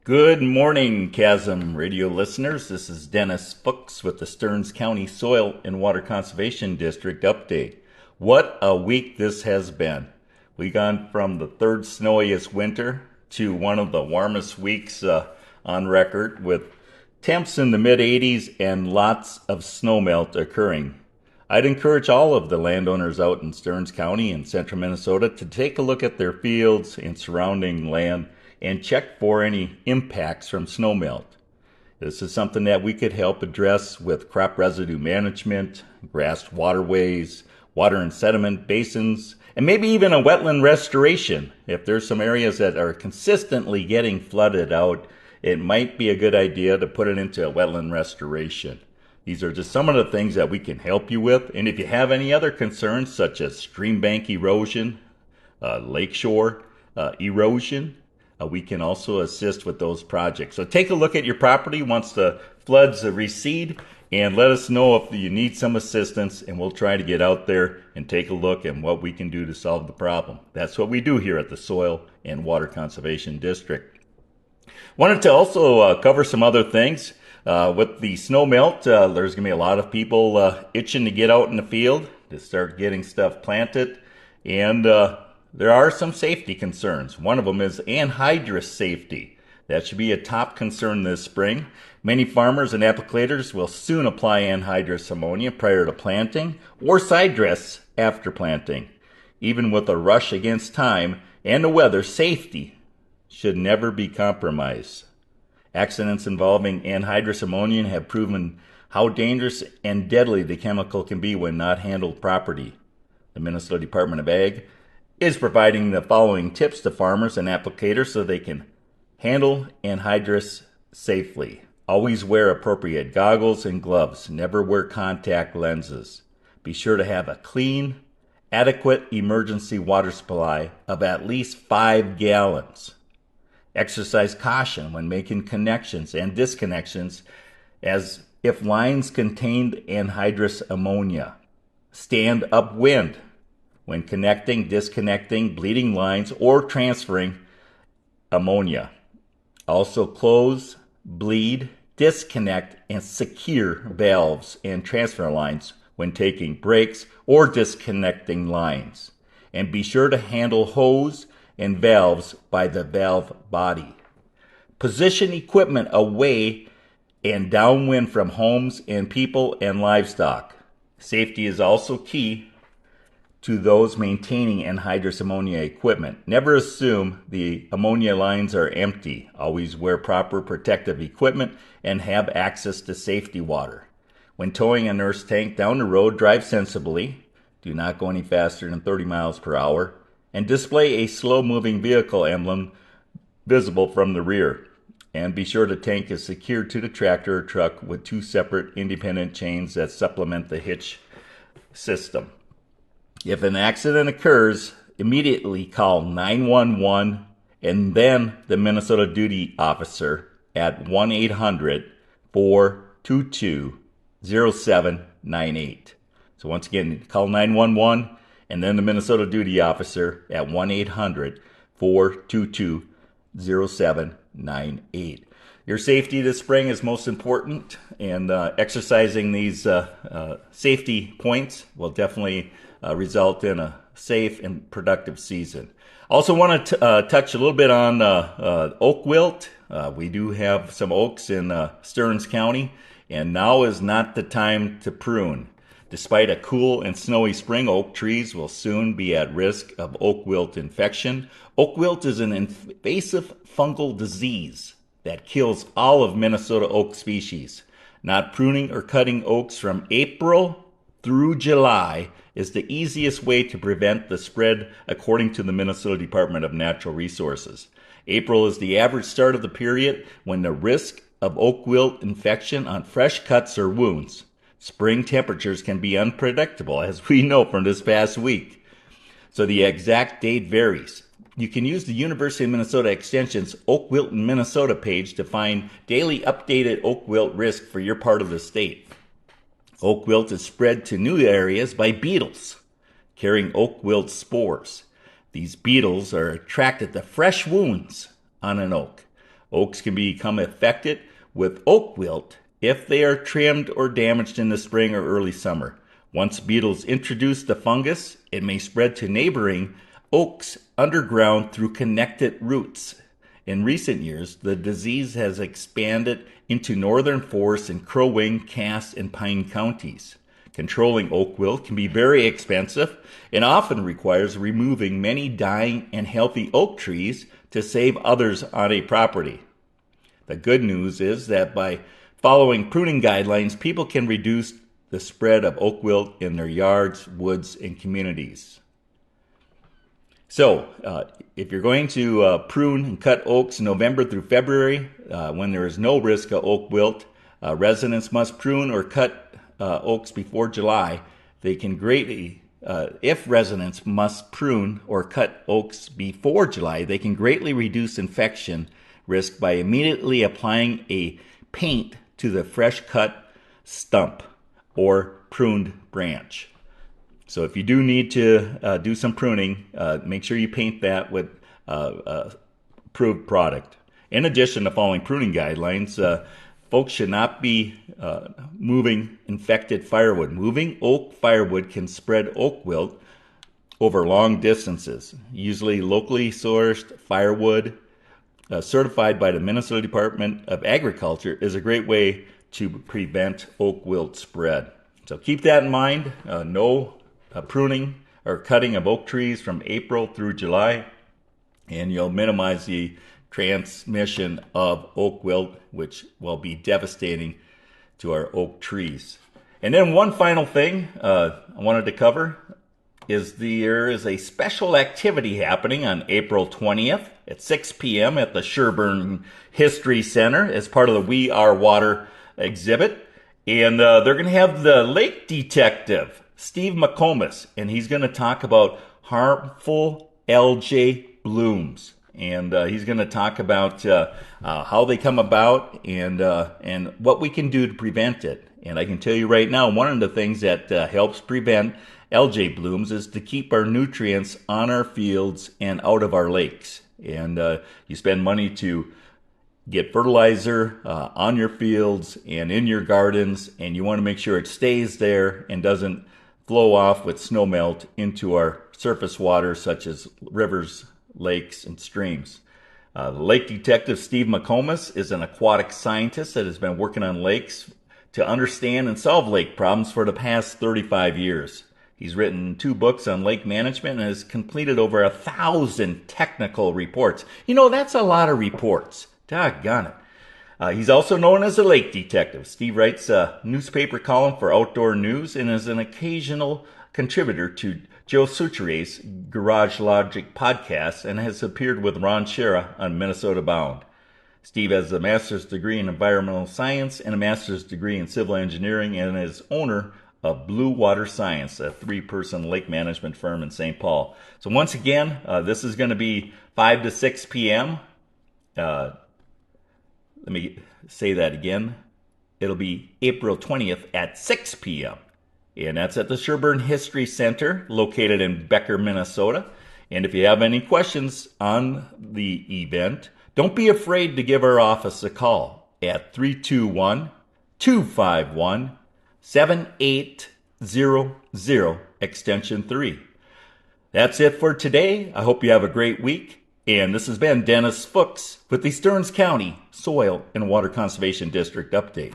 Good morning, Chasm Radio listeners. This is Dennis Fuchs with the Stearns County Soil and Water Conservation District update. What a week this has been. We've gone from the third snowiest winter to one of the warmest weeks on record, with temps in the mid-80s and lots of snowmelt occurring. I'd encourage all of the landowners out in Stearns County and central Minnesota to take a look at their fields and surrounding land and check for any impacts from snowmelt. This is something that we could help address with crop residue management, grassed waterways, water and sediment basins, and maybe even a wetland restoration. If there's some areas that are consistently getting flooded out, it might be a good idea to put it into a wetland restoration. These are just some of the things that we can help you with. And if you have any other concerns, such as stream bank erosion, lakeshore erosion, we can also assist with those projects. So take a look at your property once the floods recede and let us know if you need some assistance, and we'll try to get out there and take a look at what we can do to solve the problem. That's what we do here at the Soil and Water Conservation District. Wanted to also cover some other things. With the snow melt, there's going to be a lot of people itching to get out in the field to start getting stuff planted, and there are some safety concerns. One of them is anhydrous safety. That should be a top concern this spring. Many farmers and applicators will soon apply anhydrous ammonia prior to planting or side dress after planting. Even with a rush against time and the weather, safety should never be compromised. Accidents involving anhydrous ammonia have proven how dangerous and deadly the chemical can be when not handled properly. The Minnesota Department of Ag is providing the following tips to farmers and applicators so they can handle anhydrous safely. Always wear appropriate goggles and gloves. Never wear contact lenses. Be sure to have a clean, adequate emergency water supply of at least 5 gallons. Exercise caution when making connections and disconnections, as if lines contained anhydrous ammonia. Stand upwind when connecting, disconnecting bleeding lines, or transferring ammonia. Also close, bleed, disconnect, and secure valves and transfer lines when taking breaks or disconnecting lines. And be sure to handle hose and valves by the valve body. Position equipment away and downwind from homes and people and livestock. Safety is also key to those maintaining anhydrous ammonia equipment. Never assume the ammonia lines are empty. Always wear proper protective equipment and have access to safety water. When towing a nurse tank down the road, drive sensibly. Do not go any faster than 30 miles per hour. And display a slow-moving vehicle emblem visible from the rear. And be sure the tank is secured to the tractor or truck with 2 separate independent chains that supplement the hitch system. If an accident occurs, immediately call 911 and then the Minnesota duty officer at 1-800-422-0798. So once again, call 911 and then the Minnesota duty officer at 1-800-422-0798. Your safety this spring is most important, and exercising these safety points will definitely result in a safe and productive season. Also want to touch a little bit on oak wilt. We do have some oaks in Stearns County, and now is not the time to prune. Despite a cool and snowy spring, oak trees will soon be at risk of oak wilt infection. Oak wilt is an invasive fungal disease that kills all of Minnesota oak species. Not pruning or cutting oaks from April through July is the easiest way to prevent the spread, according to the Minnesota Department of Natural Resources. April is the average start of the period when the risk of oak wilt infection on fresh cuts or wounds. Spring temperatures can be unpredictable, as we know from this past week, so the exact date varies. You can use the University of Minnesota Extension's Oak Wilt in Minnesota page to find daily updated oak wilt risk for your part of the state. Oak wilt is spread to new areas by beetles carrying oak wilt spores. These beetles are attracted to fresh wounds on an oak. Oaks can become affected with oak wilt if they are trimmed or damaged in the spring or early summer. Once beetles introduce the fungus, it may spread to neighboring oaks underground through connected roots. In recent years, the disease has expanded into northern forests in Crow Wing, Cass, and Pine counties. Controlling oak wilt can be very expensive and often requires removing many dying and healthy oak trees to save others on a property. The good news is that by following pruning guidelines, people can reduce the spread of oak wilt in their yards, woods, and communities. So, if you're going to prune and cut oaks November through February, when there is no risk of oak wilt, residents must prune or cut oaks before July. They can greatly, if residents must prune or cut oaks before July, they can greatly reduce infection risk by immediately applying a paint to the fresh cut stump or pruned branch. So if you do need to do some pruning, make sure you paint that with approved product. In addition to following pruning guidelines, folks should not be moving infected firewood. Moving oak firewood can spread oak wilt over long distances. Usually locally sourced firewood certified by the Minnesota Department of Agriculture is a great way to prevent oak wilt spread. So keep that in mind. No pruning or cutting of oak trees from April through July, and you'll minimize the transmission of oak wilt, which will be devastating to our oak trees. And then one final thing I wanted to cover is there is a special activity happening on April 20th at 6 p.m. at the Sherburne History Center as part of the We Are Water exhibit. And they're going to have the lake detective, Steve McComas, and he's going to talk about harmful algae blooms. And he's going to talk about how they come about and what we can do to prevent it. And I can tell you right now, one of the things that helps prevent algae blooms is to keep our nutrients on our fields and out of our lakes. And you spend money to get fertilizer on your fields and in your gardens, and you want to make sure it stays there and doesn't flow off with snowmelt into our surface waters such as rivers, lakes, and streams. The lake detective Steve McComas is an aquatic scientist that has been working on lakes to understand and solve lake problems for the past 35 years. He's written 2 books on lake management and has completed over 1,000 technical reports. You know, that's a lot of reports. Doggone it. He's also known as a lake detective. Steve writes a newspaper column for Outdoor News and is an occasional contributor to Joe Souchere's Garage Logic podcast and has appeared with Ron Schara on Minnesota Bound. Steve has a master's degree in environmental science and a master's degree in civil engineering and is owner of Blue Water Science, a 3-person lake management firm in St. Paul. So once again, this is going to be 5 to 6 p.m. Let me say that again. It'll be April 20th at 6 p.m. And that's at the Sherburne History Center, located in Becker, Minnesota. And if you have any questions on the event, don't be afraid to give our office a call at 321-251-7800, extension 3. That's it for today. I hope you have a great week. And this has been Dennis Fuchs with the Stearns County Soil and Water Conservation District Update.